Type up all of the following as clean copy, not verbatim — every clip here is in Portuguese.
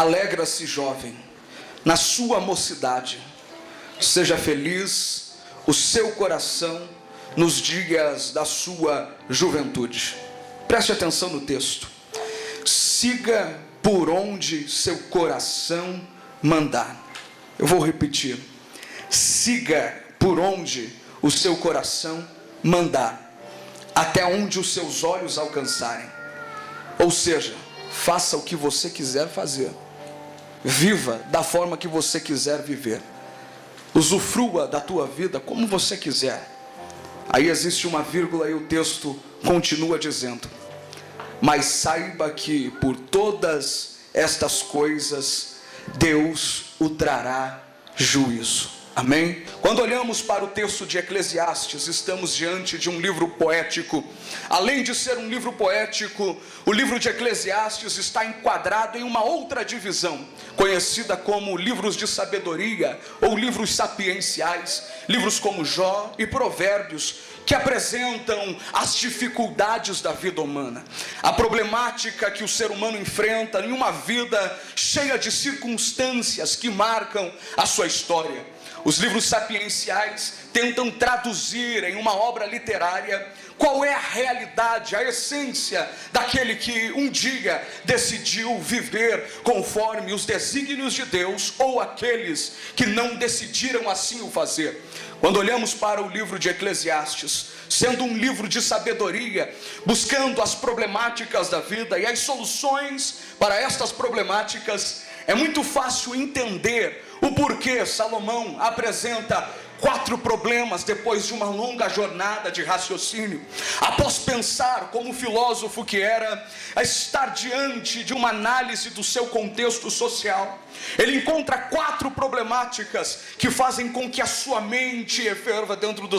Alegra-se, jovem, na sua mocidade. Seja feliz o seu coração nos dias da sua juventude. Preste atenção no texto. Siga por onde seu coração mandar. Eu vou repetir. Siga por onde o seu coração mandar, até onde os seus olhos alcançarem. Ou seja, faça o que você quiser fazer. Viva da forma que você quiser viver. Usufrua da tua vida como você quiser. Aí existe uma vírgula e o texto continua dizendo: mas saiba que por todas estas coisas Deus o trará juízo. Amém? Quando olhamos para o texto de Eclesiastes, estamos diante de um livro poético. Além de ser um livro poético, o livro de Eclesiastes está enquadrado em uma outra divisão, conhecida como livros de sabedoria ou livros sapienciais, livros como Jó e Provérbios, que apresentam as dificuldades da vida humana, a problemática que o ser humano enfrenta em uma vida cheia de circunstâncias que marcam a sua história. Os livros sapienciais tentam traduzir em uma obra literária qual é a realidade, a essência daquele que um dia decidiu viver conforme os desígnios de Deus, ou aqueles que não decidiram assim o fazer. Quando olhamos para o livro de Eclesiastes, sendo um livro de sabedoria, buscando as problemáticas da vida e as soluções para estas problemáticas, é muito fácil entender o porquê Salomão apresenta 4 problemas depois de uma longa jornada de raciocínio. Após pensar como filósofo que era, a estar diante de uma análise do seu contexto social, ele encontra 4 problemáticas que fazem com que a sua mente ferva dentro da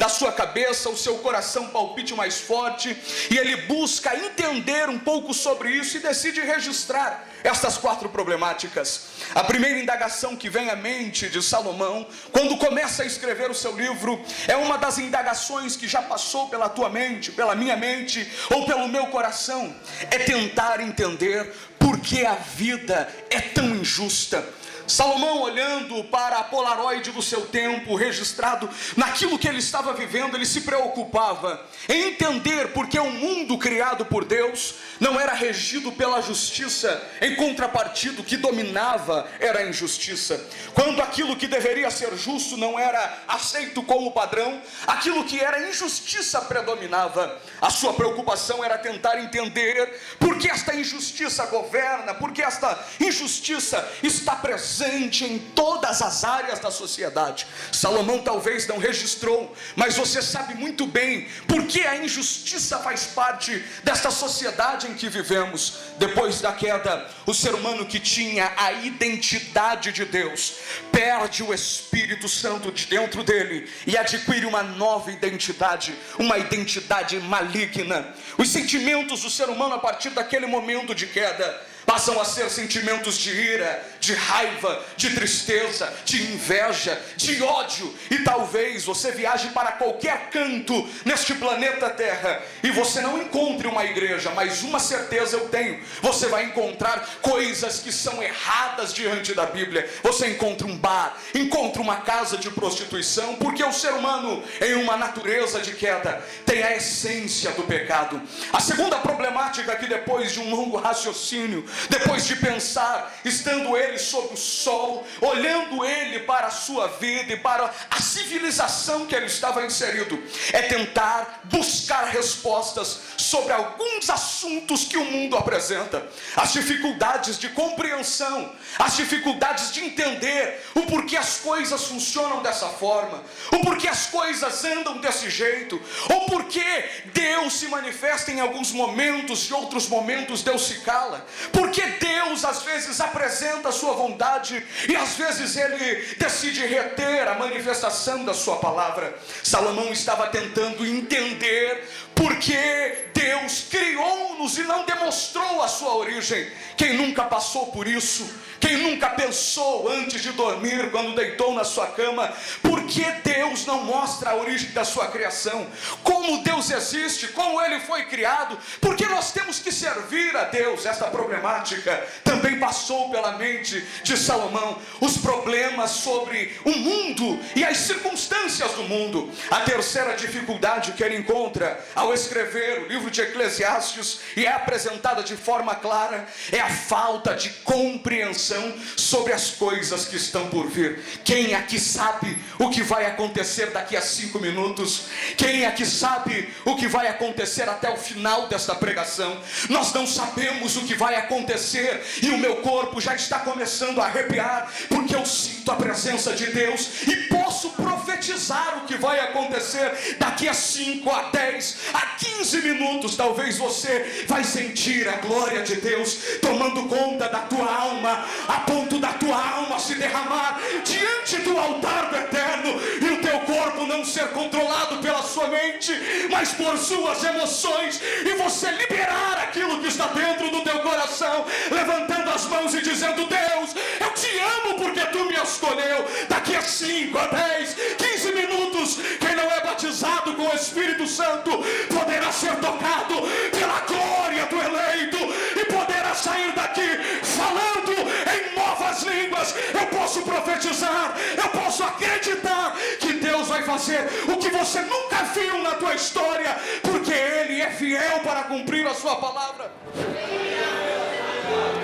sua cabeça, o seu coração palpite mais forte, e ele busca entender um pouco sobre isso e decide registrar estas 4 problemáticas. A primeira indagação que vem à mente de Salomão, quando começa a escrever o seu livro, é uma das indagações que já passou pela tua mente, pela minha mente, ou pelo meu coração. É tentar entender por que a vida é tão injusta. Salomão, olhando para a polaroide do seu tempo, registrado naquilo que ele estava vivendo, ele se preocupava em entender porque o mundo criado por Deus não era regido pela justiça. Em contrapartida, o que dominava era a injustiça. Quando aquilo que deveria ser justo não era aceito como padrão, aquilo que era injustiça predominava. A sua preocupação era tentar entender por que esta injustiça governa, por que esta injustiça está presente em todas as áreas da sociedade. Salomão talvez não registrou, mas você sabe muito bem por que a injustiça faz parte desta sociedade em que vivemos. Depois da queda, o ser humano que tinha a identidade de Deus perde o Espírito Santo de dentro dele e adquire uma nova identidade, uma identidade maligna. Os sentimentos do ser humano a partir daquele momento de queda passam a ser sentimentos de ira, de raiva, de tristeza, de inveja, de ódio. E talvez você viaje para qualquer canto neste planeta Terra e você não encontre uma igreja, mas uma certeza eu tenho: você vai encontrar coisas que são erradas diante da Bíblia. Você encontra um bar, encontra uma casa de prostituição, porque o ser humano, em uma natureza de queda, tem a essência do pecado. A segunda problemática, que depois de um longo raciocínio, depois de pensar, estando ele sob o sol, olhando ele para a sua vida e para a civilização que ele estava inserido, é tentar buscar respostas sobre alguns assuntos que o mundo apresenta, as dificuldades de compreensão, as dificuldades de entender o porquê as coisas funcionam dessa forma, o porquê as coisas andam desse jeito, ou porquê Deus se manifesta em alguns momentos, em outros momentos Deus se cala, porque Deus às vezes apresenta a sua vontade e às vezes ele decide reter a manifestação da sua palavra. Salomão estava tentando entender por que Deus criou-nos e não demonstrou a sua origem. Quem nunca passou por isso? Quem nunca pensou antes de dormir, quando deitou na sua cama, por que Deus não mostra a origem da sua criação? Como Deus existe? Como Ele foi criado? Por que nós temos que servir a Deus? Esta problemática também passou pela mente de Salomão. Os problemas sobre o mundo e as circunstâncias do mundo. A terceira dificuldade que ele encontra ao escrever o livro de Eclesiastes, e é apresentada de forma clara, é a falta de compreensão sobre as coisas que estão por vir. Quem aqui sabe o que vai acontecer daqui a 5 minutos? Quem aqui sabe o que vai acontecer até o final desta pregação? Nós não sabemos o que vai acontecer, e o meu corpo já está começando a arrepiar, porque eu sinto a presença de Deus e posso profetizar o que vai acontecer daqui a 5, a 10, a 15 minutos. Talvez você vai sentir a glória de Deus tomando conta da tua alma, a ponto da tua alma se derramar diante do altar do Eterno, e o teu corpo não ser controlado pela sua mente, mas por suas emoções, e você liberar aquilo que está dentro do teu coração, levantando as mãos e dizendo: Deus, eu te amo porque tu me escolheu. Daqui a 5, a 10, 15 minutos, quem não é batizado com o Espírito Santo poderá ser tocado pela glória do eleito e poderá sair daqui falando em novas línguas. Eu posso profetizar, eu posso acreditar que Deus vai fazer o que você nunca viu na tua história, porque Ele é fiel para cumprir a sua palavra.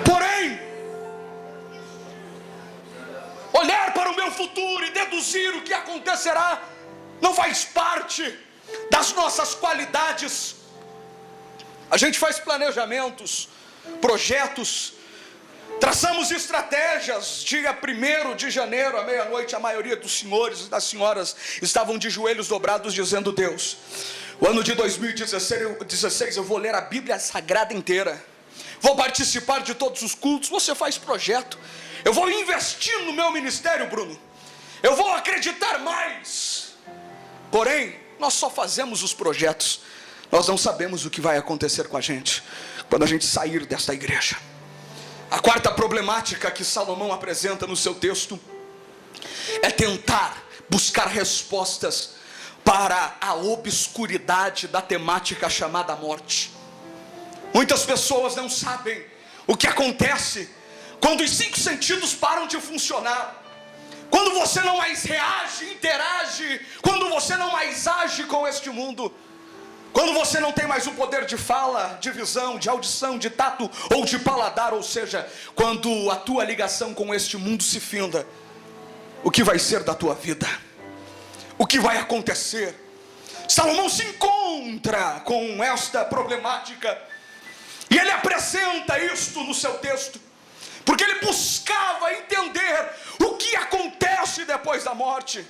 Porém, olhar para o meu futuro e deduzir o que acontecerá não faz parte das nossas qualidades. A gente faz planejamentos, projetos, traçamos estratégias. Dia 1º de janeiro, à meia-noite, a maioria dos senhores e das senhoras estavam de joelhos dobrados dizendo: Deus, o ano de 2016 eu vou ler a Bíblia Sagrada inteira, vou participar de todos os cultos. Você faz projeto. Eu vou investir no meu ministério, Bruno, eu vou acreditar mais. Porém, nós só fazemos os projetos, nós não sabemos o que vai acontecer com a gente quando a gente sair desta igreja. A quarta problemática que Salomão apresenta no seu texto é tentar buscar respostas para a obscuridade da temática chamada morte. Muitas pessoas não sabem o que acontece quando os 5 sentidos param de funcionar, quando você não mais reage, interage, quando você não mais age com este mundo, quando você não tem mais o poder de fala, de visão, de audição, de tato ou de paladar, ou seja, quando a tua ligação com este mundo se finda. O que vai ser da tua vida? O que vai acontecer? Salomão se encontra com esta problemática, e ele apresenta isto no seu texto, porque ele buscava entender o que acontece depois da morte.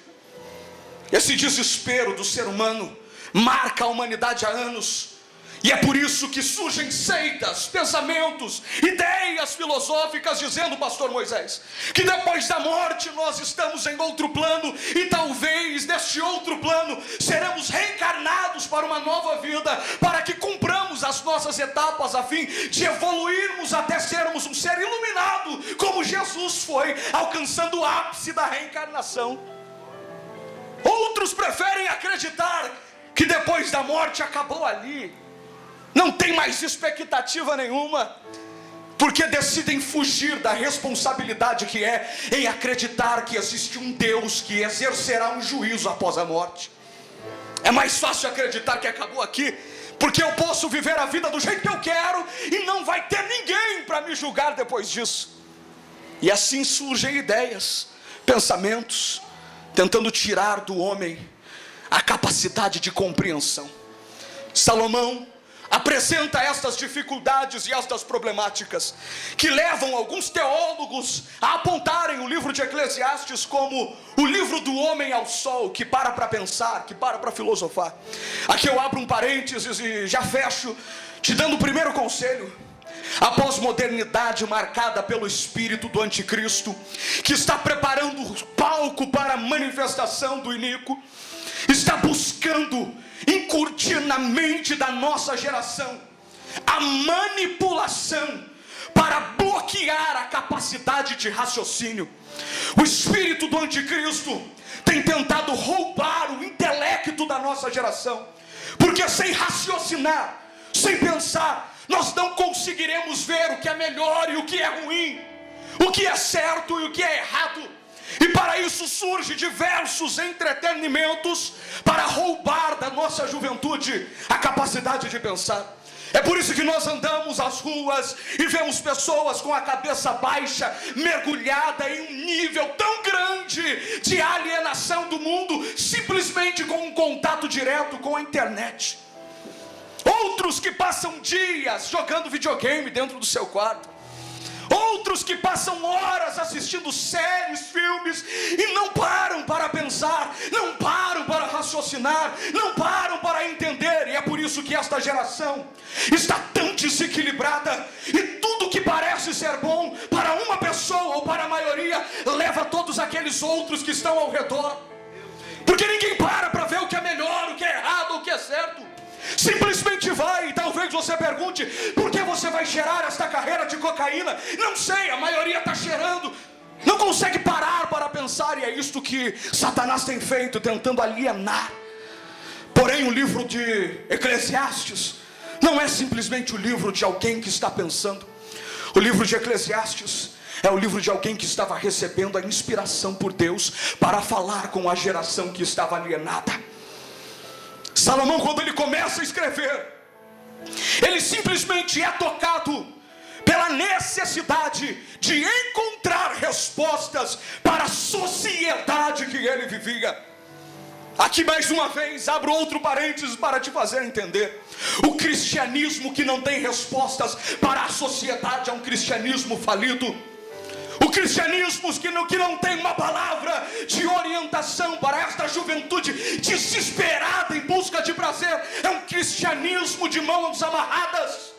Esse desespero do ser humano marca a humanidade há anos, e é por isso que surgem seitas, pensamentos, ideias filosóficas dizendo, pastor Moisés, que depois da morte nós estamos em outro plano, e talvez neste outro plano seremos reencarnados para uma nova vida, para que cumpramos as nossas etapas a fim de evoluirmos até sermos um ser iluminado, como Jesus foi, alcançando o ápice da reencarnação. Outros preferem acreditar que depois da morte acabou ali, não tem mais expectativa nenhuma, porque decidem fugir da responsabilidade que é em acreditar que existe um Deus que exercerá um juízo após a morte. É mais fácil acreditar que acabou aqui, porque eu posso viver a vida do jeito que eu quero e não vai ter ninguém para me julgar depois disso. E assim surgem ideias, pensamentos, tentando tirar do homem a capacidade de compreensão. Salomão apresenta estas dificuldades e estas problemáticas que levam alguns teólogos a apontarem o livro de Eclesiastes como o livro do homem ao sol, que para pensar, que para filosofar. Aqui eu abro um parênteses e já fecho te dando o primeiro conselho. A pós-modernidade marcada pelo espírito do anticristo, que está preparando o palco para a manifestação do iníquo, está buscando incutir na mente da nossa geração a manipulação para bloquear a capacidade de raciocínio. O espírito do anticristo tem tentado roubar o intelecto da nossa geração, porque sem raciocinar, sem pensar, nós não conseguiremos ver o que é melhor e o que é ruim, o que é certo e o que é errado. E para isso surgem diversos entretenimentos para roubar da nossa juventude a capacidade de pensar. É por isso que nós andamos às ruas e vemos pessoas com a cabeça baixa, mergulhada em um nível tão grande de alienação do mundo, simplesmente com um contato direto com a internet. Outros que passam dias jogando videogame dentro do seu quarto. Outros que passam horas assistindo séries, filmes e não param para pensar, não param para raciocinar, não param para entender. E é por isso que esta geração está tão desequilibrada, e tudo que parece ser bom para uma pessoa ou para a maioria leva todos aqueles outros que estão ao redor, porque ninguém para ver o que é melhor, o que é errado, o que é certo. Simplesmente vai. E talvez você pergunte: por que você vai cheirar esta carreira de cocaína? Não sei, a maioria está cheirando. Não consegue parar para pensar. E é isto que Satanás tem feito, tentando alienar. Porém, o livro de Eclesiastes não é simplesmente o livro de alguém que está pensando. O livro de Eclesiastes é o livro de alguém que estava recebendo a inspiração por Deus para falar com a geração que estava alienada. Salomão, quando ele começa a escrever, ele simplesmente é tocado pela necessidade de encontrar respostas para a sociedade que ele vivia. Aqui mais uma vez, abro outro parênteses para te fazer entender. O cristianismo que não tem respostas para a sociedade é um cristianismo falido. O cristianismo que não tem uma palavra de orientação para esta juventude desesperada em busca de prazer é um cristianismo de mãos amarradas.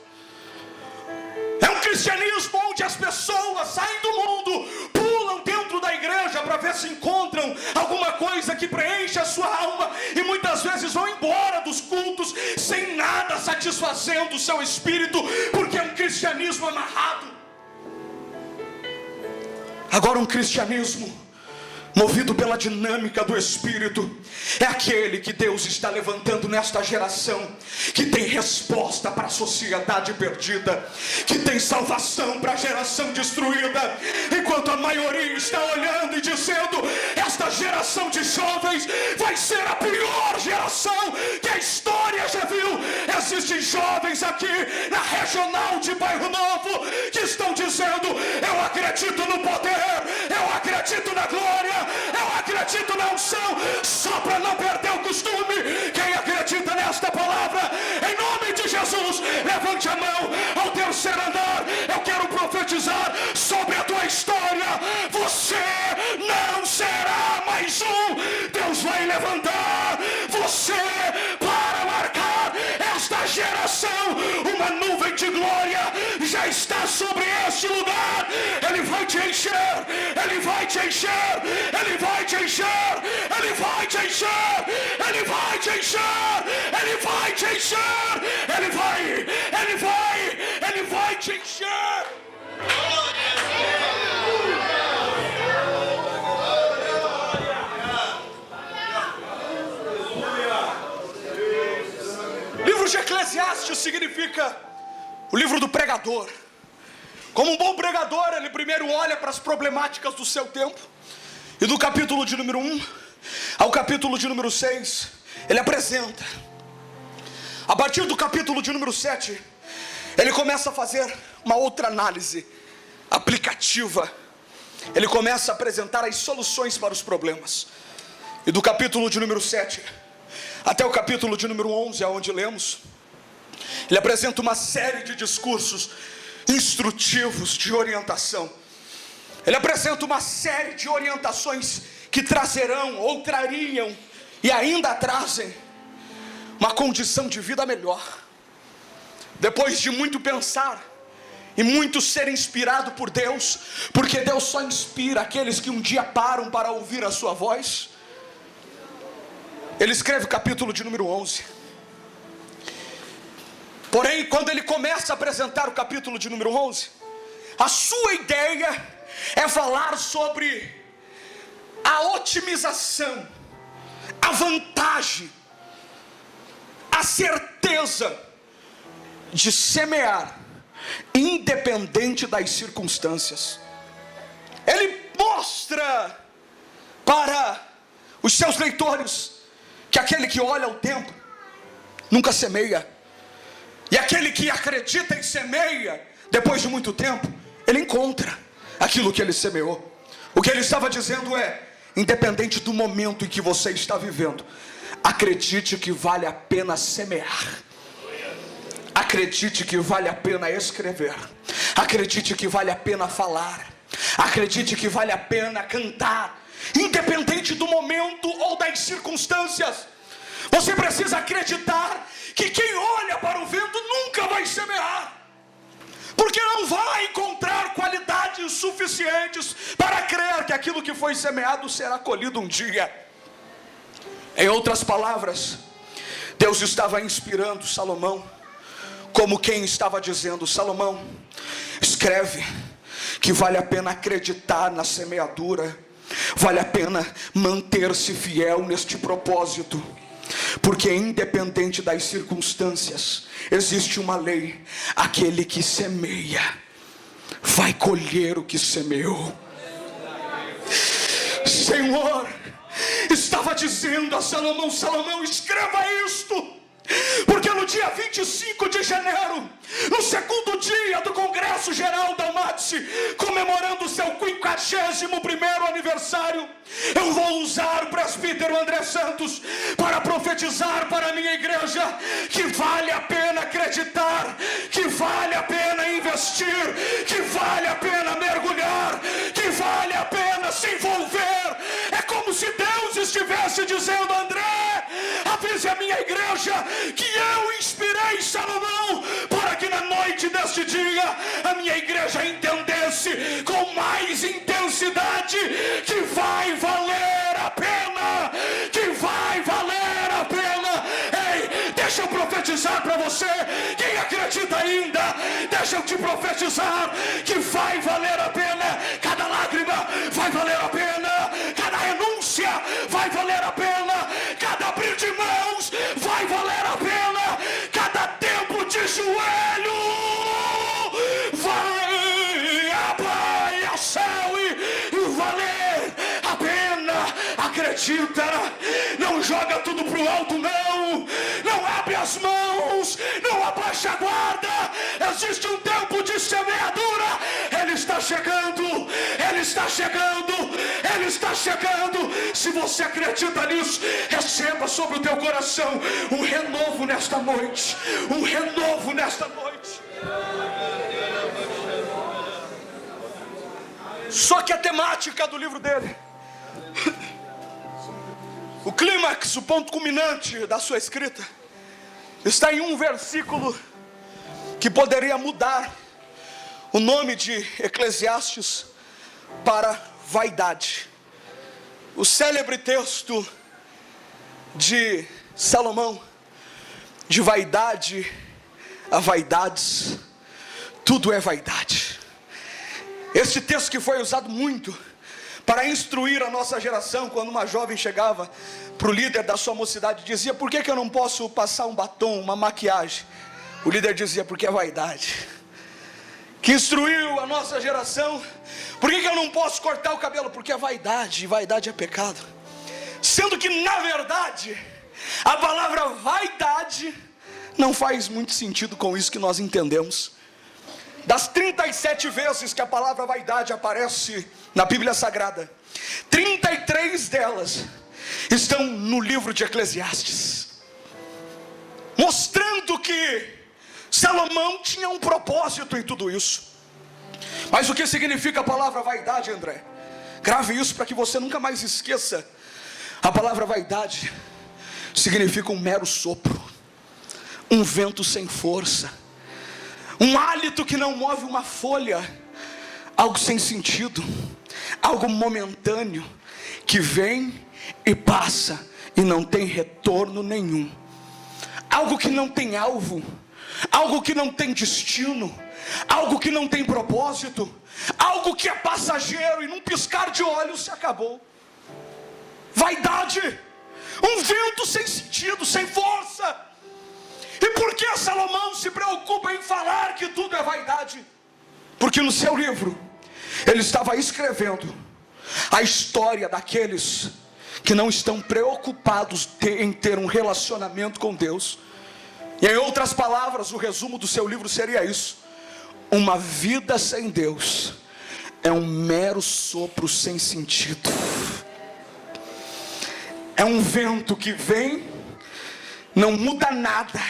É um cristianismo onde as pessoas saem do mundo, pulam dentro da igreja para ver se encontram alguma coisa que preenche a sua alma, e muitas vezes vão embora dos cultos sem nada satisfazendo o seu espírito, porque é um cristianismo amarrado. Agora, um cristianismo movido pela dinâmica do Espírito é aquele que Deus está levantando nesta geração, que tem resposta para a sociedade perdida, que tem salvação para a geração destruída, enquanto a maioria está olhando e dizendo: esta geração de jovens vai ser a pior geração que a história já viu. Existem jovens aqui na regional de Bairro Novo que estão dizendo: eu acredito no poder, eu acredito na glória, eu acredito na unção. Só para não perder o costume, quem acredita nesta palavra, em nome de Jesus, levante a mão ao terceiro andar. Eu quero profetizar sobre a tua história: você não será mais um. Deus vai levantar você para marcar esta geração. Uma nuvem de glória já está sobre este lugar. Ele vai te encher, ele vai te encher, ele vai te encher, ele vai te encher, ele vai te encher, ele vai te encher, ele vai te encher. O livro de Eclesiastes significa o livro do pregador. Como um bom pregador, ele primeiro olha para as problemáticas do seu tempo, e do capítulo de número 1 ao capítulo de número 6, ele apresenta. A partir do capítulo de número 7, ele começa a fazer uma outra análise aplicativa. Ele começa a apresentar as soluções para os problemas. E do capítulo de número 7 até o capítulo de número 11, aonde lemos, ele apresenta uma série de discursos instrutivos de orientação. Ele apresenta uma série de orientações que trazerão ou trariam e ainda trazem uma condição de vida melhor. Depois de muito pensar e muito ser inspirado por Deus, porque Deus só inspira aqueles que um dia param para ouvir a sua voz. Ele escreve o capítulo de número 11. Porém, quando ele começa a apresentar o capítulo de número 11, a sua ideia é falar sobre a otimização, a vantagem, a certeza de semear, independente das circunstâncias. Ele mostra para os seus leitores que aquele que olha o tempo nunca semeia, e aquele que acredita e semeia, depois de muito tempo, ele encontra aquilo que ele semeou. O que ele estava dizendo é: independente do momento em que você está vivendo, acredite que vale a pena semear, acredite que vale a pena escrever, acredite que vale a pena falar, acredite que vale a pena cantar, independente do momento ou das circunstâncias. Você precisa acreditar que quem olha para o vento nunca vai semear, porque não vai encontrar qualidades suficientes para crer que aquilo que foi semeado será colhido um dia. Em outras palavras, Deus estava inspirando Salomão, como quem estava dizendo: Salomão, escreve que vale a pena acreditar na semeadura, vale a pena manter-se fiel neste propósito, porque independente das circunstâncias, existe uma lei: aquele que semeia vai colher o que semeou. Senhor estava dizendo a Salomão: Salomão, escreva isto, porque no dia 25 de janeiro, no segundo dia do Congresso Geral da UMATSE, comemorando o seu 51º aniversário, eu vou usar o presbítero André Santos para profetizar para a minha igreja que vale a pena acreditar, que vale a pena investir, que vale a pena mergulhar, que vale a pena se envolver. É como se Deus estivesse dizendo: André, avise a minha igreja que eu inspirei Salomão para que na noite deste dia a minha igreja entendesse com mais intensidade que vai valer a pena, que vai valer a pena. Ei, deixa eu profetizar para você, quem acredita ainda, deixa eu te profetizar que vai valer a pena. Cada lágrima vai valer a pena, cada renúncia vai valer a pena, cada abrir de mãos vai valer a pena, cada tempo de joelho vai abaixar e valer a pena. Acredita, não joga tudo pro alto, não abre as mãos, não abaixa a guarda. Existe um tempo de semeadura, ele está chegando, ele está chegando, ele está chegando. Se você acredita nisso, receba sobre o teu coração um renovo nesta noite, um renovo nesta noite. Só que a temática do livro dele, o clímax, o ponto culminante da sua escrita, está em um versículo que poderia mudar o nome de Eclesiastes para vaidade. O célebre texto de Salomão: de vaidade a vaidades, tudo é vaidade. Este texto que foi usado muito para instruir a nossa geração, quando uma jovem chegava para o líder da sua mocidade e dizia: por que eu não posso passar um batom, uma maquiagem? O líder dizia: porque é vaidade. Que instruiu a nossa geração: por que eu não posso cortar o cabelo? Porque é vaidade, e vaidade é pecado. Sendo que na verdade a palavra vaidade não faz muito sentido com isso que nós entendemos. Das 37 vezes que a palavra vaidade aparece na Bíblia Sagrada, 33 delas estão no livro de Eclesiastes, mostrando que Salomão tinha um propósito em tudo isso. Mas o que significa a palavra vaidade, André? Grave isso para que você nunca mais esqueça. A palavra vaidade significa um mero sopro, um vento sem força, um hálito que não move uma folha, algo sem sentido, algo momentâneo, que vem e passa e não tem retorno nenhum, algo que não tem alvo, algo que não tem destino, algo que não tem propósito, algo que é passageiro e num piscar de olhos se acabou. Vaidade, um vento sem sentido, sem força. E por que Salomão se preocupa em falar que tudo é vaidade? Porque no seu livro ele estava escrevendo a história daqueles que não estão preocupados em ter um relacionamento com Deus. E em outras palavras, o resumo do seu livro seria isso: uma vida sem Deus é um mero sopro sem sentido. É um vento que vem, não muda nada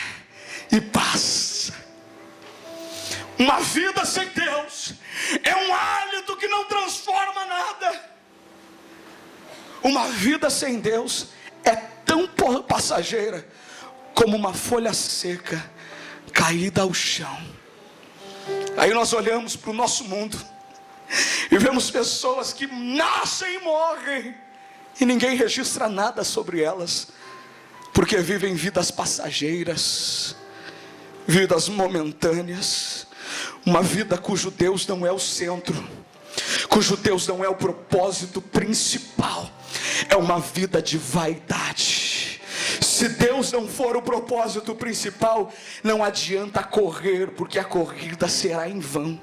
e passa. Uma vida sem Deus é um hálito que não transforma nada. Uma vida sem Deus é tão passageira como uma folha seca caída ao chão. Aí nós olhamos para o nosso mundo e vemos pessoas que nascem e morrem e ninguém registra nada sobre elas, porque vivem vidas passageiras, vidas momentâneas, uma vida cujo Deus não é o centro, cujo Deus não é o propósito principal. É uma vida de vaidade. Se Deus não for o propósito principal, não adianta correr, porque a corrida será em vão.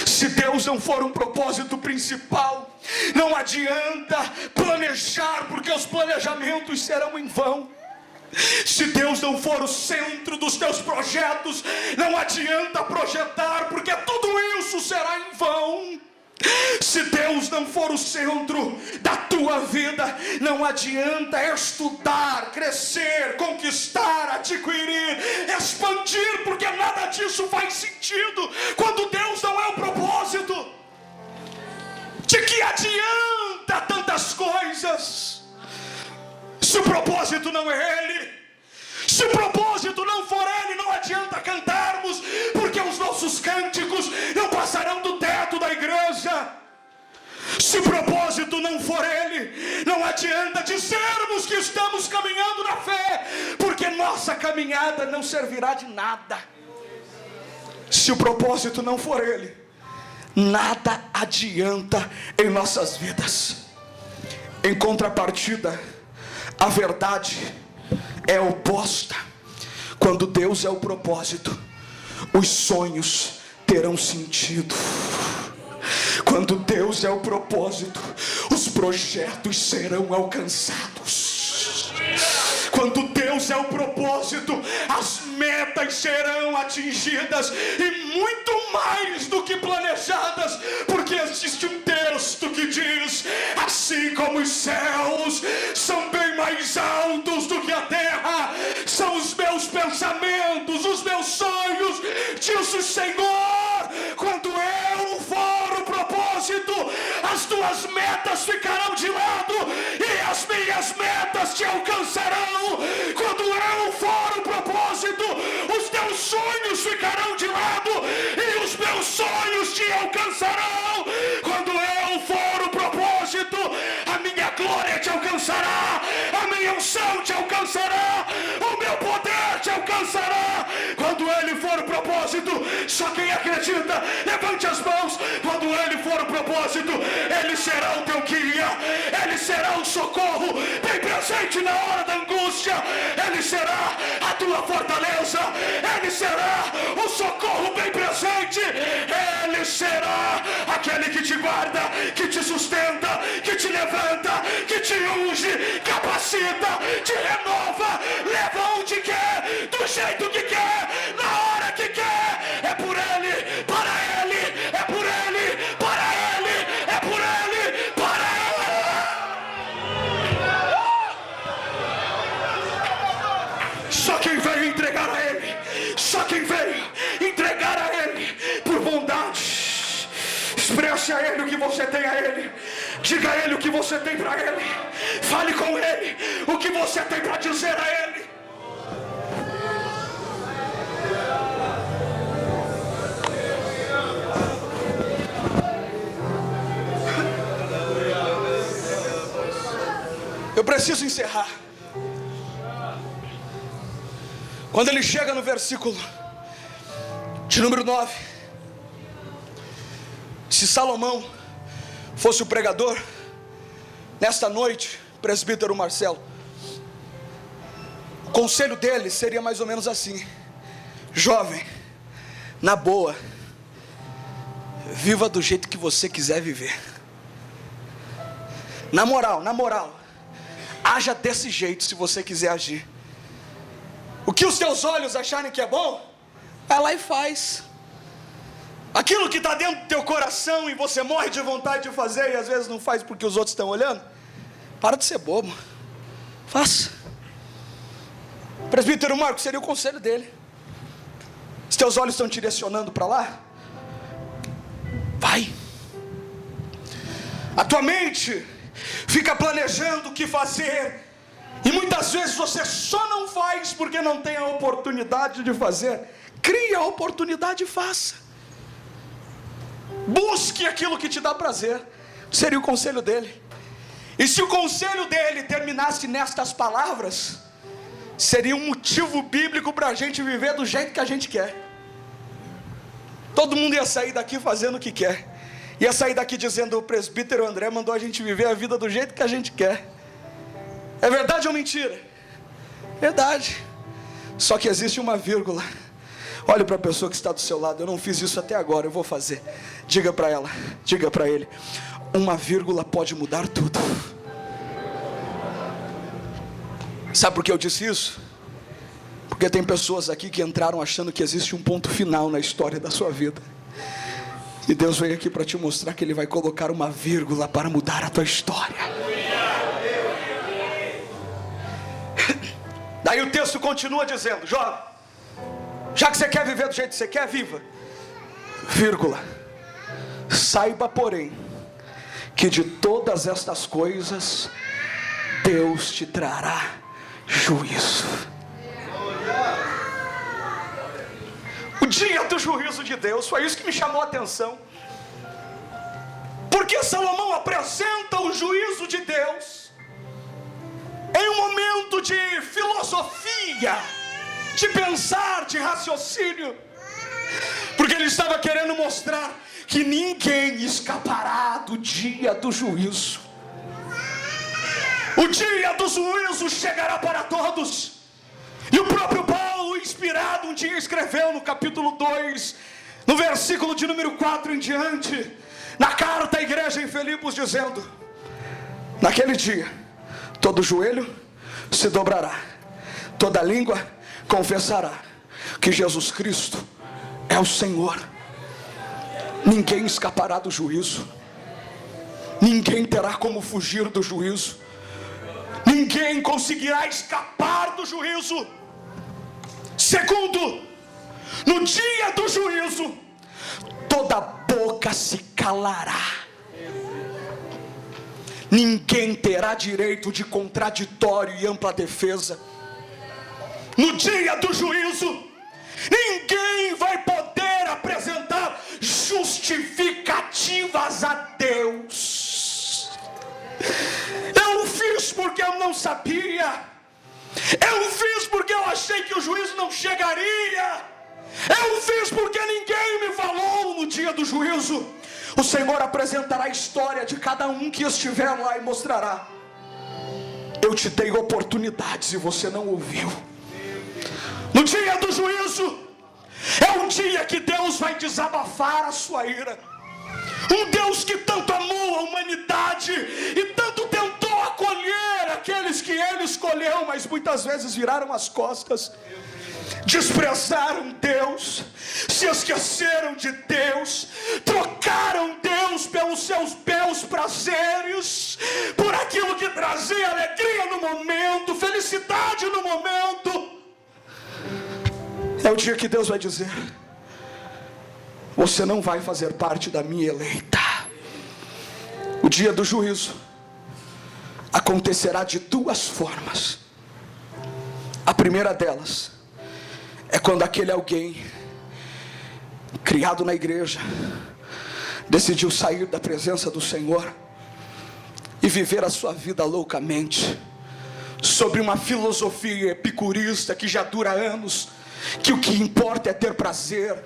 Se Deus não for um propósito principal, não adianta planejar, porque os planejamentos serão em vão. Se Deus não for o centro dos teus projetos, não adianta projetar, porque tudo isso será em vão. Se Deus não for o centro da tua vida, não adianta estudar, crescer, conquistar, adquirir, expandir, porque nada disso faz sentido quando Deus não é o propósito. De que adianta tantas coisas se o propósito não é Ele? Se o propósito não for Ele, não adianta cantarmos, porque os nossos cânticos não passarão do teto da igreja. Se o propósito não for Ele, não adianta dizermos que estamos caminhando na fé, porque nossa caminhada não servirá de nada. Se o propósito não for Ele, nada adianta em nossas vidas. Em contrapartida, a verdade é oposta. Quando Deus é o propósito, os sonhos terão sentido. Quando Deus é o propósito, os projetos serão alcançados. Quando Deus é o propósito, as metas serão atingidas, e muito mais do que planejadas, porque existe um texto que diz: assim como os céus são bem mais altos do que a terra, são os meus pensamentos, os meus sonhos, diz o Senhor. Quando eu for o propósito, as tuas metas ficarão de lado e as minhas metas te alcançarão. Quando eu for o propósito, os teus sonhos ficarão de lado e os meus sonhos te alcançarão. Quando eu for o propósito, a minha glória te alcançará, a minha unção te alcançará, o meu poder te alcançará. Quando Ele for o propósito, só quem acredita, levante as mãos. Quando Ele for o propósito, Ele será o teu guia, Ele será o socorro bem presente na hora da angústia, Ele será a tua fortaleza, Ele será o socorro bem presente, Ele será aquele que te guarda, que te sustenta, que te levanta, que te unge, capacita, te renova, leva onde quer, do jeito que quer, na hora que quer. É por Ele, para Ele, é por Ele, para Ele, é por Ele, para Ele. Só quem veio entregar a Ele, só quem veio entregar a Ele por bondade, expresse a Ele o que você tem a Ele, diga a Ele o que você tem para Ele, fale com Ele o que você tem para dizer a Ele. preciso encerrar. Quando ele chega no versículo de número 9, se Salomão fosse o pregador, nesta noite, presbítero Marcelo, o conselho dele seria mais ou menos assim: jovem, na boa, viva do jeito que você quiser viver. Na moral, haja desse jeito se você quiser agir. O que os teus olhos acharem que é bom, vai lá e faz. Aquilo que está dentro do teu coração e você morre de vontade de fazer e às vezes não faz porque os outros estão olhando, para de ser bobo, faça. Presbítero Marcos, seria o conselho dele. Os teus olhos estão te direcionando para lá, vai. A tua mente fica planejando o que fazer, e muitas vezes você só não faz porque não tem a oportunidade de fazer. Crie a oportunidade e faça. Busque aquilo que te dá prazer. Seria o conselho dele. E se o conselho dele terminasse nestas palavras, seria um motivo bíblico para a gente viver do jeito que a gente quer. Todo mundo ia sair daqui fazendo o que quer. Ia sair daqui dizendo: o presbítero André mandou a gente viver a vida do jeito que a gente quer. É verdade ou mentira? Verdade. Só que existe uma vírgula. Olhe para a pessoa que está do seu lado: eu não fiz isso até agora, eu vou fazer. Diga para ela, diga para ele: uma vírgula pode mudar tudo. Sabe por que eu disse isso? Porque tem pessoas aqui que entraram achando que existe um ponto final na história da sua vida. E Deus veio aqui para te mostrar que Ele vai colocar uma vírgula para mudar a tua história. Daí o texto continua dizendo: jovem, já que você quer viver do jeito que você quer, viva. Vírgula. Saiba, porém, que de todas estas coisas Deus te trará juízo. O dia do juízo de Deus, foi isso que me chamou a atenção. Porque Salomão apresenta o juízo de Deus em um momento de filosofia, de pensar, de raciocínio. Porque ele estava querendo mostrar que ninguém escapará do dia do juízo. O dia do juízo chegará para todos. E o próprio Paulo, inspirado, um dia escreveu no capítulo 2, no versículo de número 4 em diante, na carta à igreja em Filipos, dizendo: naquele dia, todo joelho se dobrará, toda língua confessará que Jesus Cristo é o Senhor. Ninguém escapará do juízo. Ninguém terá como fugir do juízo. Ninguém conseguirá escapar do juízo. Segundo, no dia do juízo, toda boca se calará. Ninguém terá direito de contraditório e ampla defesa. No dia do juízo, ninguém vai poder apresentar justificativas a Deus. Eu fiz porque eu não sabia. Eu fiz porque eu achei que o juízo não chegaria. Eu fiz porque ninguém me falou. No dia do juízo, o Senhor apresentará a história de cada um que estiver lá e mostrará: eu te dei oportunidades e você não ouviu. No dia do juízo, é um dia que Deus vai desabafar a sua ira. Um Deus que tanto amou a humanidade e tanto tentou acolher aqueles que Ele escolheu, mas muitas vezes viraram as costas, desprezaram Deus, se esqueceram de Deus, trocaram Deus pelos seus belos prazeres, por aquilo que trazia alegria no momento, felicidade no momento. É o dia que Deus vai dizer: você não vai fazer parte da minha eleita. O dia do juízo acontecerá de duas formas. A primeira delas é quando aquele alguém criado na igreja decidiu sair da presença do Senhor e viver a sua vida loucamente, sobre uma filosofia epicurista que já dura anos, que o que importa é ter prazer,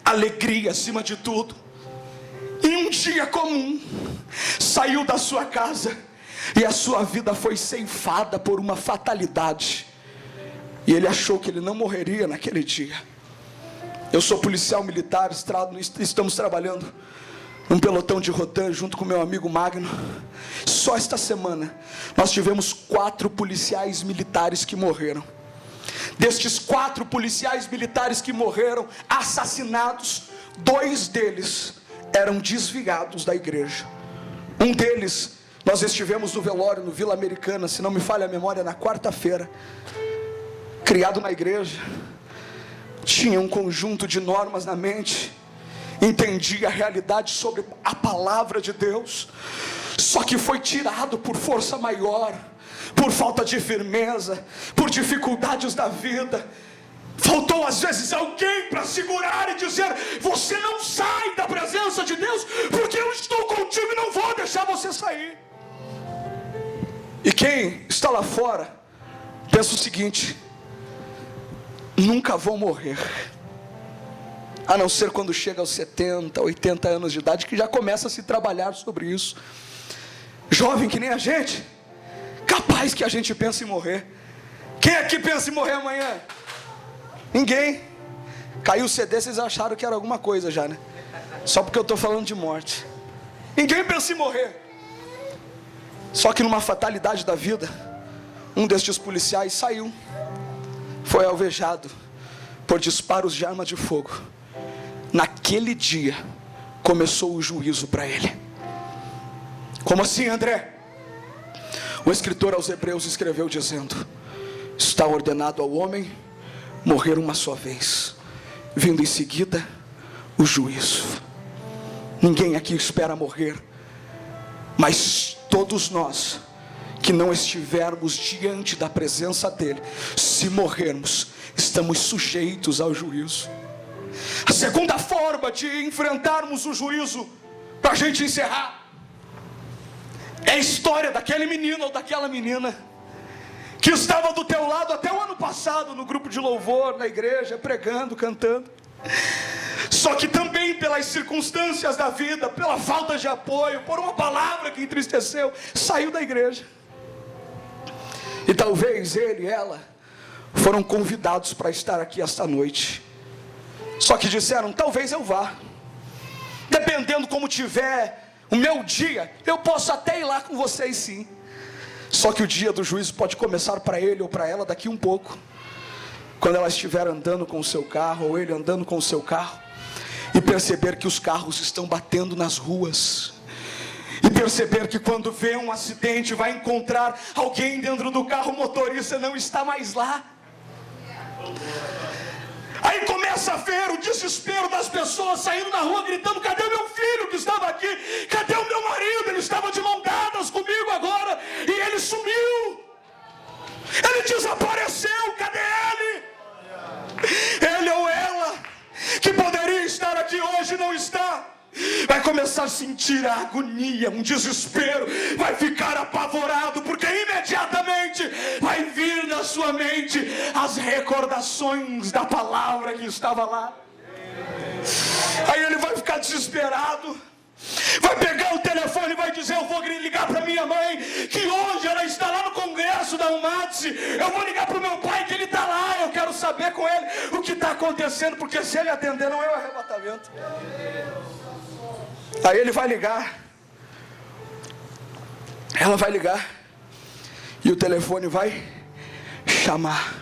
alegria acima de tudo. Em um dia comum, saiu da sua casa e a sua vida foi ceifada por uma fatalidade. E ele achou que ele não morreria naquele dia. Eu sou policial militar, estamos trabalhando num pelotão de Rotan junto com meu amigo Magno. Só esta semana nós tivemos 4 policiais militares que morreram. Destes 4 policiais militares que morreram assassinados, 2 deles eram desviados da igreja. Um deles, nós estivemos no velório no Vila Americana, se não me falha a memória, na quarta-feira. Criado na igreja, tinha um conjunto de normas na mente, entendia a realidade sobre a palavra de Deus, só que foi tirado por força maior, por falta de firmeza, por dificuldades da vida. Faltou às vezes alguém para segurar e dizer: você não sai da presença de Deus, porque eu estou contigo e não vou deixar você sair. E quem está lá fora pensa o seguinte: nunca vou morrer, a não ser quando chega aos 70, 80 anos de idade, que já começa a se trabalhar sobre isso. Jovem que nem a gente, capaz que a gente pensa em morrer. Quem aqui pensa em morrer amanhã? Ninguém. Caiu o CD, vocês acharam que era alguma coisa já, né? Só porque eu estou falando de morte. Ninguém pensa em morrer. Só que numa fatalidade da vida, um destes policiais saiu, foi alvejado por disparos de arma de fogo. Naquele dia começou o juízo para ele. Como assim, André? O escritor aos Hebreus escreveu dizendo: está ordenado ao homem morrer uma só vez, vindo em seguida o juízo. Ninguém aqui espera morrer, mas todos nós que não estivermos diante da presença dele, se morrermos, estamos sujeitos ao juízo. A segunda forma de enfrentarmos o juízo, para a gente encerrar, é a história daquele menino ou daquela menina que estava do teu lado até o ano passado no grupo de louvor, na igreja, pregando, cantando. Só que também pelas circunstâncias da vida, pela falta de apoio, por uma palavra que entristeceu, saiu da igreja. E talvez ele e ela foram convidados para estar aqui esta noite. Só que disseram: talvez eu vá. Dependendo como tiver o meu dia, eu posso até ir lá com vocês sim. Só que o dia do juízo pode começar para ele ou para ela daqui um pouco, quando ela estiver andando com o seu carro, ou ele andando com o seu carro, e perceber que os carros estão batendo nas ruas, e perceber que quando vê um acidente vai encontrar alguém dentro do carro, o motorista não está mais lá. Aí começa a ver o desespero das pessoas saindo na rua gritando: cadê meu filho que estava aqui? Cadê o meu marido? Ele estava de mão dadas comigo agora e ele sumiu, ele desapareceu, cadê ele? Ele ou ela que poderia estar aqui hoje não está. Vai começar a sentir a agonia, um desespero, vai ficar apavorado, porque imediatamente vai vir na sua mente as recordações da palavra que estava lá. Aí ele vai ficar desesperado, vai pegar o telefone e vai dizer: eu vou ligar para minha mãe, que hoje ela está lá no congresso da UMATSE. Eu vou ligar para o meu pai, que ele está lá, eu quero saber com ele o que está acontecendo, porque se ele atender não é o arrebatamento. Aí ele vai ligar, ela vai ligar, e o telefone vai chamar,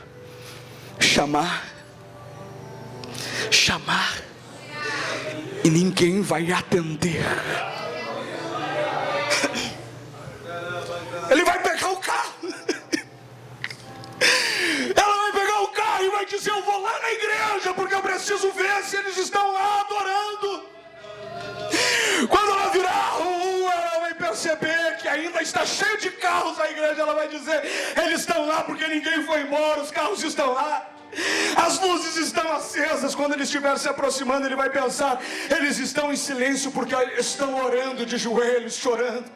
e ninguém vai atender. Ele vai pegar o carro, ela vai pegar o carro e vai dizer: eu vou lá na igreja, porque eu preciso ver se eles estão lá adorando. Quando ela virar a rua, ela vai perceber que ainda está cheio de carros na igreja. Ela vai dizer: eles estão lá porque ninguém foi embora, os carros estão lá, as luzes estão acesas. Quando ele estiver se aproximando, ele vai pensar: eles estão em silêncio porque estão orando de joelhos, chorando.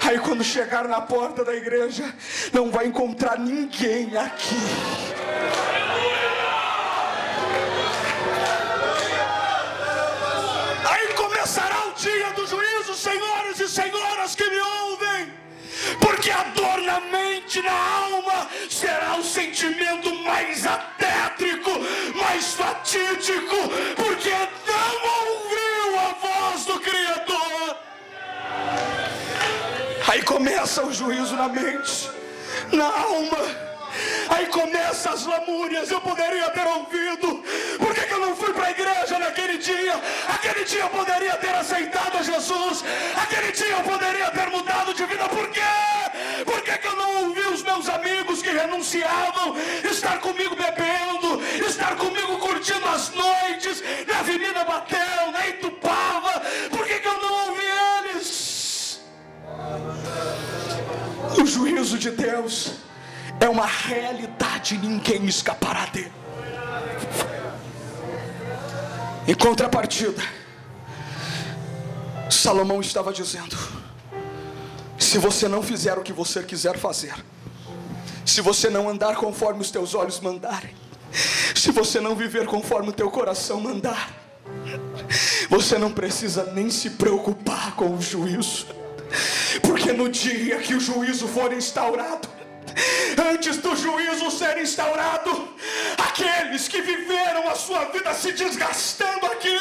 Aí quando chegar na porta da igreja, não vai encontrar ninguém aqui. Aí começará o dia do juízo, senhores e senhoras que me ouvem. Porque a dor na mente, na alma, será o sentimento mais atétrico, mais fatídico, porque não ouviu a voz do Criador. Aí começa o juízo na mente, na alma. Aí começam as lamúrias. Eu poderia ter ouvido. Por que eu não fui para a igreja naquele dia? Aquele dia eu poderia ter aceitado a Jesus. Aquele dia eu poderia ter mudado de vida. Por quê? Por que eu não ouvi os meus amigos que renunciavam estar comigo bebendo, estar comigo curtindo as noites na Avenida Batel, na Itupava? Por que eu não ouvi eles? O juízo de Deus é uma realidade, ninguém escapará dele. Em contrapartida, Salomão estava dizendo: se você não fizer o que você quiser fazer, se você não andar conforme os teus olhos mandarem, se você não viver conforme o teu coração mandar, você não precisa nem se preocupar com o juízo. Porque no dia que o juízo for instaurado, antes do juízo ser instaurado, aqueles que viveram a sua vida se desgastando aqui,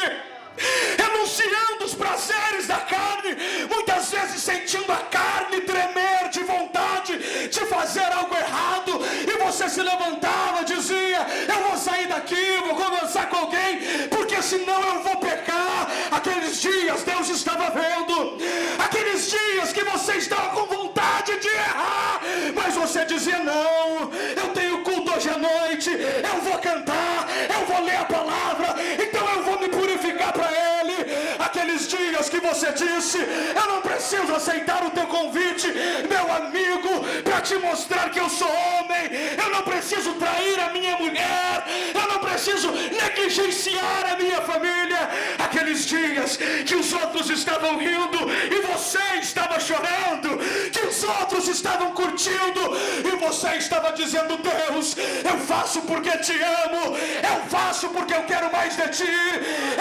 renunciando os prazeres da carne, muitas vezes sentindo a carne tremer de vontade de fazer algo errado, e você se levantava e dizia: eu vou sair daqui, vou conversar com alguém, porque senão eu vou pecar. Aqueles dias Deus estava vendo, aqueles dias que você estava com vontade de errar, mas você dizia: não, eu tenho culto hoje à noite, eu vou cantar, eu vou ler a palavra, então eu vou me purificar para Ele. Aqueles dias que você disse: eu não preciso aceitar o teu convite, meu amigo, para te mostrar que eu sou homem, eu não preciso trair a minha mulher, eu não preciso negligenciar a minha família. Aqueles dias que os outros estavam rindo e você estava chorando, que os outros estavam curtindo e você estava dizendo: Deus, eu faço porque te amo, eu faço porque eu quero mais de ti,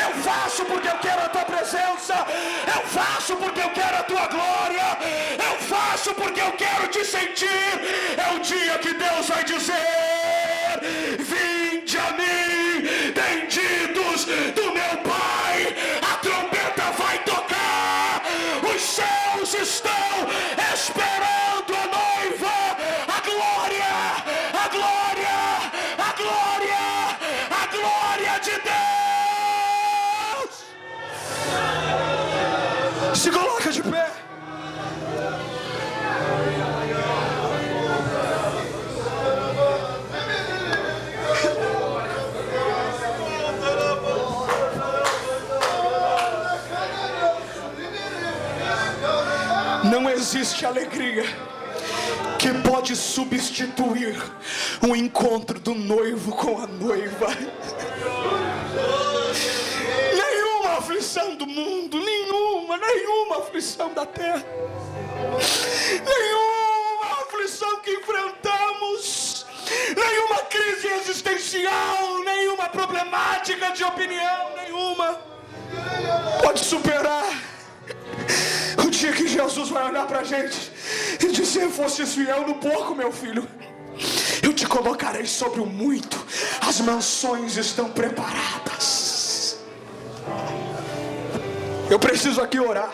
eu faço porque eu quero a tua presença, eu faço porque eu quero a tua glória, eu faço porque eu quero te sentir. É o dia que Deus vai dizer: vinde a mim, benditos do meu Pai. A trombeta vai tocar, os céus estão esperando a noiva, a glória, a glória, a glória, a glória de Deus. Se coloca de pé. Não existe alegria que pode substituir o encontro do noivo com a noiva. Nenhuma aflição do mundo, nenhuma aflição da terra, nenhuma aflição que enfrentamos, nenhuma crise existencial, nenhuma problemática de opinião, nenhuma pode superar o dia que Jesus vai olhar pra gente e dizer: fostes fiel no pouco, meu filho, eu te colocarei sobre o muito, as mansões estão preparadas. Eu preciso aqui orar.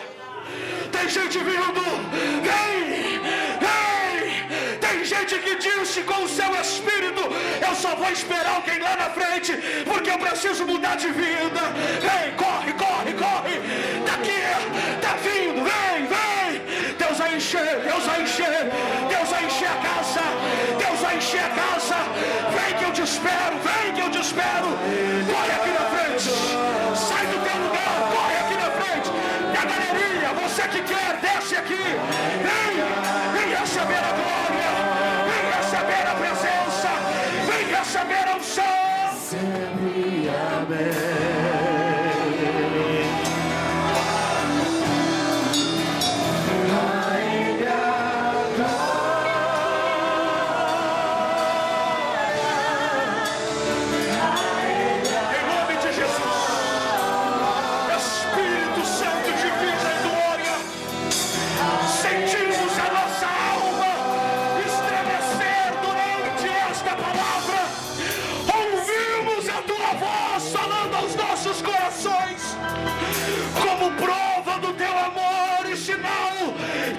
Tem gente vindo, vem, tem gente que disse com o seu espírito: eu só vou esperar alguém lá na frente, porque eu preciso mudar de vida. Vem, corre, corre, corre, daqui, tá vindo, vem, Deus vai encher, Deus vai encher, Deus vai encher a casa, Deus vai encher a casa. Vem que eu te espero, vem que eu te espero. Corre aqui na frente, sai do teu lugar, corre aqui na frente, da galeria, você que quer, desce aqui, vem receber a glória, vem receber a presença, vem receber a unção. Sempre amém.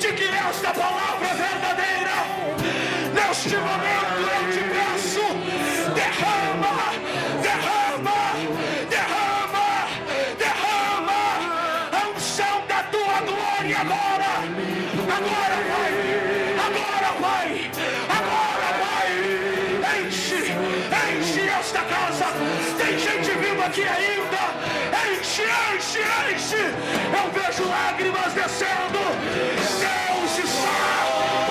de que esta palavra é verdadeira. Neste momento eu te peço, derrama, derrama, derrama, derrama a unção da tua glória agora. Agora vai, agora vai, agora vai. Enche, enche esta casa. Tem gente vindo aqui ainda. Enche, enche, enche. Eu vejo lágrimas descendo. Deus está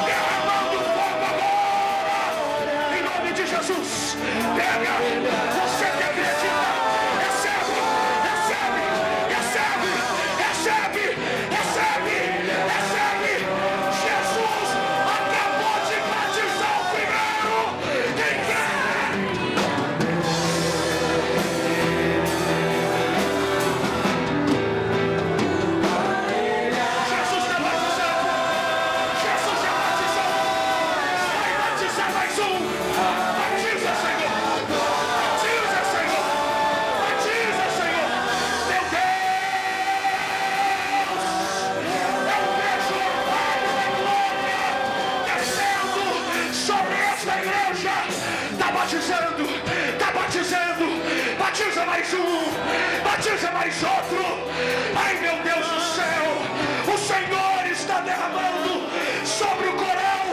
derramando fogo agora. Em nome de Jesus. Pega, você que acredita. Recebe, recebe, recebe, recebe, recebe, recebe. Jesus acabou de batizar o primeiro. Quem quer? Jesus está batizando. Jesus já batizou. Vai batizar mais um. Batiza, Senhor. Batiza, Senhor. Batiza, Senhor. Meu Deus. Eu vejo o Pai da glória descendo sobre esta igreja. Está batizando. Está batizando. Batiza mais um. Batiza mais outro. Ai, meu Deus do céu. O Senhor está derramando sobre o coral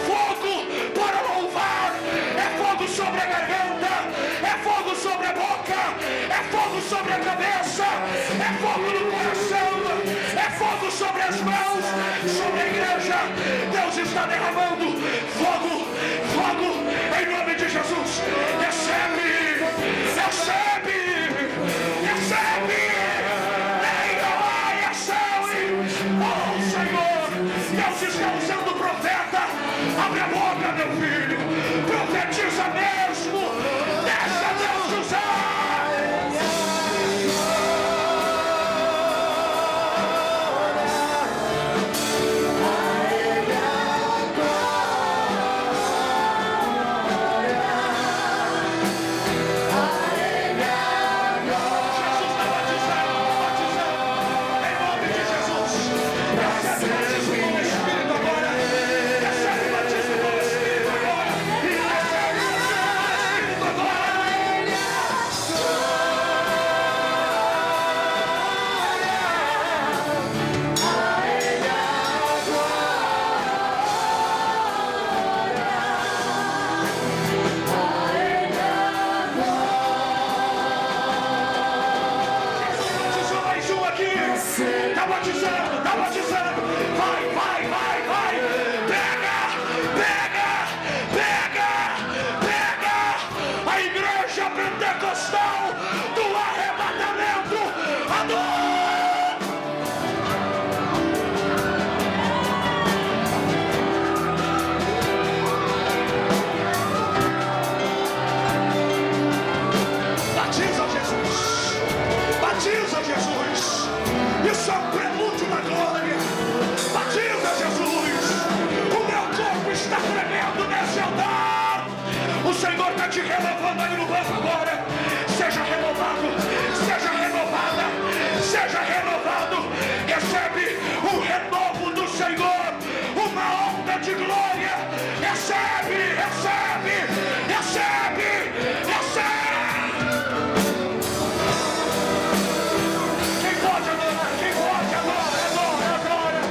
fogo para louvar. É fogo sobre a garganta. É fogo sobre a boca. É fogo sobre a cabeça. É fogo no coração. É fogo sobre as mãos. Sobre a igreja. Deus está derramando fogo. Fogo em nome de Jesus. Recebe. Recebe. Recebe. Venha lá e recebe. Oh, Senhor. Deus está usando o profeta. Abre a boca, meu filho. Profetiza mesmo. Deixa Deus te usar. Jesus está batizando, batizando. Em nome de Jesus. Recebe o batismo do Espírito agora. Recebe o batismo do Espírito agora. E recebe o batismo do Espírito agora. Batizou mais um aqui. Tá batizando, tá batizando. Vai, vai, vai, vai. Pega, pega, pega, pega. A igreja pentecostal do arrebatamento. Adora. Batiza Jesus. Batiza Jesus. Isso é um prelúdio da glória. Batiza Jesus. O meu corpo está tremendo nesse altar. O Senhor está te renovando aí no banco agora. Seja renovado. Seja renovada. Seja renovado. Recebe o renovo do Senhor. Uma onda de glória. Recebe, recebe, recebe, recebe. Quem pode adorar? Quem pode adorar? Adora, adora.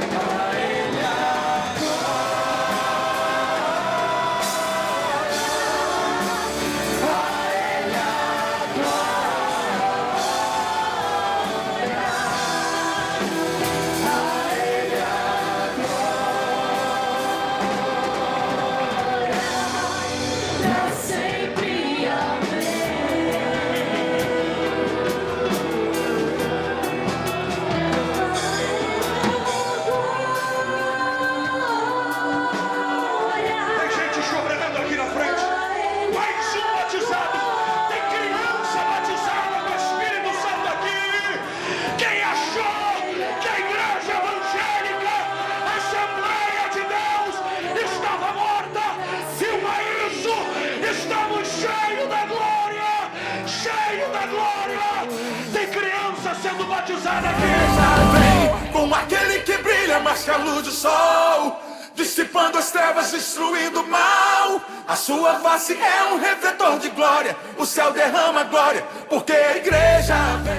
Tem gente chorando aqui na frente. Mais um batizado. Tem criança batizada com o Espírito Santo aqui. Quem achou que a igreja evangélica, a Assembleia de Deus, estava morta, filma isso. Estamos cheios da glória. Cheio da glória. Tem criança sendo batizada aqui. Vem com aquele que brilha. brilha mais que a luz do sol, dissipando as trevas, destruindo o mal. A sua face é um refletor de glória, o céu derrama glória, porque a igreja vem.